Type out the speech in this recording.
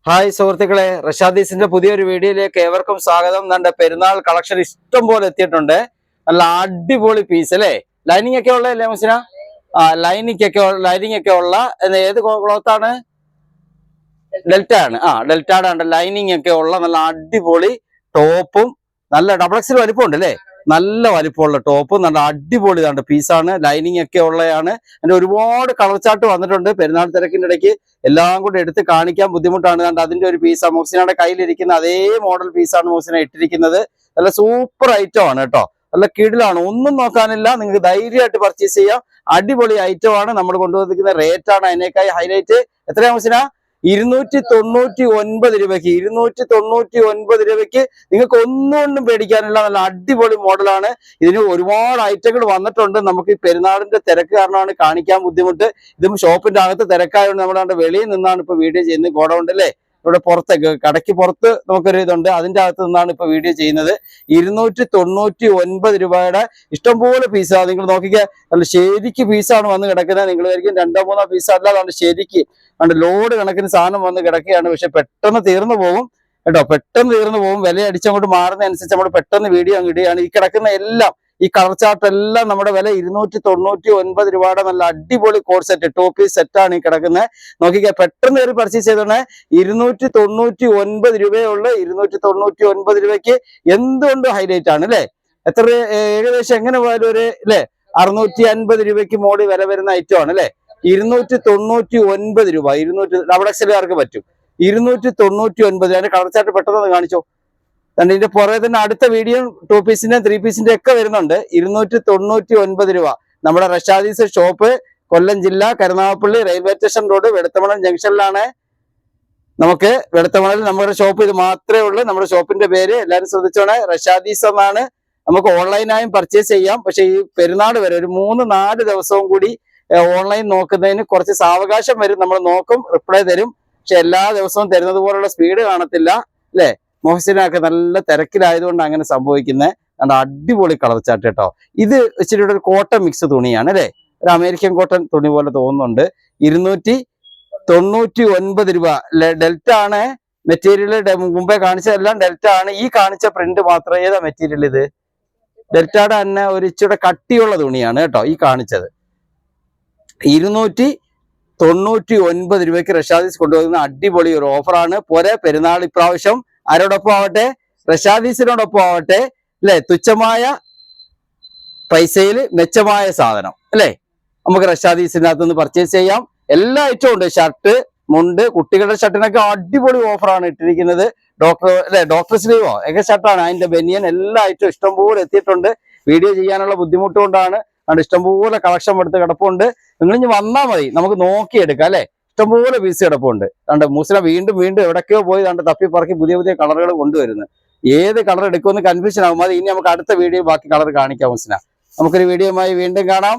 Hi സുഹൃത്തുക്കളെ, റഷാദീസിന്റെ പുതിയൊരു വീഡിയോയിലേക്ക് ഏവർക്കും സ്വാഗതം. നമ്മുടെ പെരുന്നാൾ കളക്ഷൻ ഇഷ്ടം പോലെ എത്തിയിട്ടുണ്ട്. നല്ല അടിപൊളി പീസ് അല്ലേ? ലൈനിങ് ഒക്കെ ഉള്ള അല്ലേ മുസിന? ലൈനിങ് ഒക്കെ ഉള്ള ഏത് ക്ലോത്ത് ആണ്? ഡെൽറ്റ ആണ്. ഡെൽറ്റയുടെ ഉണ്ട്. ലൈനിങ് ഒക്കെ ഉള്ള നല്ല അടിപൊളി ടോപ്പും നല്ല ഡബിൾ എക്സിൽ വലിപ്പമുണ്ട് അല്ലേ? നല്ല വലിപ്പമുള്ള ടോപ്പും നല്ല അടിപൊളി പീസാണ്. ലൈനിങ് ഒക്കെ ഉള്ളതാണ്. അതിന്റെ ഒരുപാട് കളർ ചാർട്ട് വന്നിട്ടുണ്ട്. പെരുന്നാൾ തിരക്കിന്റെ ഇടയ്ക്ക് എല്ലാം കൂടെ എടുത്ത് കാണിക്കാൻ ബുദ്ധിമുട്ടാണ്. അതിന്റെ ഒരു പീസാണ് മോസിനയുടെ കയ്യിലിരിക്കുന്ന അതേ മോഡൽ പീസാണ് മോസിന ഇട്ടിരിക്കുന്നത്. നല്ല സൂപ്പർ ഐറ്റം ആണ് കേട്ടോ. നല്ല കിടിലാണ്, ഒന്നും നോക്കാനില്ല. നിങ്ങൾക്ക് ധൈര്യമായിട്ട് പർച്ചേസ് ചെയ്യാം. അടിപൊളി ഐറ്റം ആണ്. നമ്മൾ കൊണ്ടുവന്നിരിക്കുന്ന റേറ്റ് ആണ് അതിനേക്കായി ഹൈലൈറ്റ്. എത്രയാ മോസിന? 299 രൂപയ്ക്ക് 299 രൂപയ്ക്ക് നിങ്ങൾക്ക് ഒന്നുകൊണ്ടും പേടിക്കാനില്ല. നല്ല അടിപൊളി മോഡലാണ്. ഇതിന് ഒരുപാട് ഐറ്റങ്ങൾ വന്നിട്ടുണ്ട്. നമുക്ക് ഈ പെരുന്നാളിന്റെ തിരക്ക് കാരണമാണ് കാണിക്കാൻ ബുദ്ധിമുട്ട്. ഇതും ഷോപ്പിന്റെ അകത്ത് തിരക്കായതുകൊണ്ട് നമ്മുടെ വെളിയിൽ നിന്നാണ് ഇപ്പൊ വീഡിയോ ചെയ്യുന്നത്. ഗോഡൗണ്ട് അല്ലേ, ഇവിടെ പുറത്തേക്ക് കടയ്ക്ക് പുറത്ത് നമുക്കൊരു ഇതുണ്ട്, അതിന്റെ അകത്ത് നിന്നാണ് ഇപ്പൊ വീഡിയോ ചെയ്യുന്നത്. 299 രൂപയുടെ ഇഷ്ടംപോലെ പീസാണ്. നിങ്ങൾ നോക്കിക്കുക, നല്ല ശരിക്ക് പീസാണ് വന്ന് കിടക്കുന്നത്. നിങ്ങൾ ആയിരിക്കും 2-3 പീസ് അല്ലാതെ ശരിക്ക് ലോഡ് കണക്കിന് സാധനം വന്ന് കിടക്കുകയാണ്. പക്ഷെ പെട്ടെന്ന് തീർന്നു പോകും കേട്ടോ, പെട്ടെന്ന് തീർന്നു പോകും. വില അടിച്ചങ്ങോട്ട് മാറുന്നതനുസരിച്ച് നമ്മൾ പെട്ടെന്ന് വീഡിയോ അങ്ങ് ഇടുകയാണ്. ഈ കിടക്കുന്ന എല്ലാം, ഈ കളർ ചാർട്ട് എല്ലാം നമ്മുടെ വില 299 രൂപയുടെ നല്ല അടിപൊളി കോഡ് സെറ്റ്, ടോപ്പ് പീസ് സെറ്റാണ് ഈ കിടക്കുന്നത്. നോക്കിക്കുക, പെട്ടെന്ന് കയറി പർച്ചേസ് ചെയ്തോണേ. 299 രൂപയുള്ള 299 രൂപയ്ക്ക് എന്തുകൊണ്ട് ഹൈലൈറ്റ് ആണ് അല്ലെ? എത്ര ഏകദേശം എങ്ങനെ പോയാലും ഒരു അല്ലെ 650 രൂപയ്ക്ക് മോഡി വില വരുന്ന ഐറ്റം ആണ് അല്ലെ? 299 രൂപ. 200 ഡബിൾ എക്സലുകാർക്ക് പറ്റും. 299. അതിന്റെ കളർ ചാർട്ട് പെട്ടെന്ന് കാണിച്ചോ. ഇതിന്റെ പുറകെ തന്നെ അടുത്ത വീഡിയോ 2 പീസിന്റെ 3 പീസിന്റെ ഒക്കെ വരുന്നുണ്ട്. 299 രൂപ. നമ്മുടെ റഷാദീസ് ഷോപ്പ് കൊല്ലം ജില്ല, കരുനാഗപ്പള്ളി റെയിൽവേ സ്റ്റേഷൻ റോഡ്, വെളുത്തമണം ജംഗ്ഷനിലാണ്. നമുക്ക് വെളുത്തമണൽ നമ്മുടെ ഷോപ്പ് ഇത് മാത്രമേ ഉള്ളൂ. നമ്മുടെ ഷോപ്പിന്റെ പേര് എല്ലാവരും ശ്രദ്ധിച്ചോണേ, റഷാദീസ് എന്നാണ്. നമുക്ക് ഓൺലൈനായും പർച്ചേസ് ചെയ്യാം. പക്ഷെ ഈ പെരുന്നാൾ വരെ ഒരു 3-4 ദിവസവും കൂടി ഓൺലൈൻ നോക്കുന്നതിന് കുറച്ച് സാവകാശം വരും. നമ്മൾ നോക്കും, റിപ്ലൈ തരും. പക്ഷെ എല്ലാ ദിവസവും തരുന്നത് പോലുള്ള സ്പീഡ് കാണത്തില്ല അല്ലെ? മോഹസിനൊക്കെ നല്ല തിരക്കിലായതുകൊണ്ട് അങ്ങനെ സംഭവിക്കുന്നത്. നല്ല അടിപൊളി കളർ ചാർട്ട് കേട്ടോ. ഇത് ഇച്ചിരി ഒരു കോട്ടൺ മിക്സ് തുണിയാണ് അല്ലെ? ഒരു അമേരിക്കൻ കോട്ടൺ തുണി പോലെ തോന്നുന്നുണ്ട്. 299 രൂപ. ഡെൽറ്റ ആണ് മെറ്റീരിയൽ. മുമ്പേ കാണിച്ചതെല്ലാം ഡെൽറ്റ ആണ്. ഈ കാണിച്ച പ്രിന്റ് മാത്രം ഏതാ മെറ്റീരിയൽ? ഇത് ഡെൽറ്റയുടെ തന്നെ ഒരു ഇച്ചിരി കട്ടിയുള്ള തുണിയാണ് കേട്ടോ ഈ കാണിച്ചത്. 299 രൂപയ്ക്ക് റഷാദീസ് കൊണ്ടുപോകുന്ന അടിപൊളി ഒരു ഓഫറാണ്. പോരെ പെരുന്നാൾ ഇപ്രാവശ്യം ആരോടൊപ്പം ആവട്ടെ? റഷാദീസിനോടൊപ്പം ആവട്ടെ അല്ലെ? തുച്ഛമായ പൈസയിൽ മെച്ചമായ സാധനം അല്ലെ? നമുക്ക് റഷാദീസിനകത്ത് നിന്ന് പർച്ചേസ് ചെയ്യാം. എല്ലാ ഐറ്റവും ഉണ്ട്. ഷർട്ട്, മുണ്ട്, കുട്ടികളുടെ ഷർട്ടിനൊക്കെ അടിപൊളി ഓഫറാണ് ഇട്ടിരിക്കുന്നത്. ഡോക്ടർ സ്ലീവോ ഒക്കെ ഷർട്ടാണ്. അതിന്റെ ബനിയൻ എല്ലാ ഐറ്റവും ഇഷ്ടംപോലെ എത്തിയിട്ടുണ്ട്. വീഡിയോ ചെയ്യാനുള്ള ബുദ്ധിമുട്ട് കൊണ്ടാണ്. ഇഷ്ടംപോലെ കളക്ഷൻ എടുത്ത് കിടപ്പുണ്ട്. നിങ്ങൾ ഇനി വന്നാൽ മതി, നമുക്ക് നോക്കിയെടുക്കാം അല്ലെ? ഇഷ്ടംപോലെ പീസ് കിടപ്പുണ്ട്. മൂസിന വീണ്ടും എവിടേക്കോ പോയി തപ്പിപ്പറക്കി പുതിയ കളറുകൾ കൊണ്ടുവരുന്നത്. ഏത് കളർ എടുക്കുമെന്ന് കൺഫ്യൂഷൻ ആകും. അത് ഇനി നമുക്ക് അടുത്ത വീഡിയോ ബാക്കി കളർ കാണിക്കാം മൂസിന. നമുക്കൊരു വീഡിയോയുമായി വീണ്ടും കാണാം.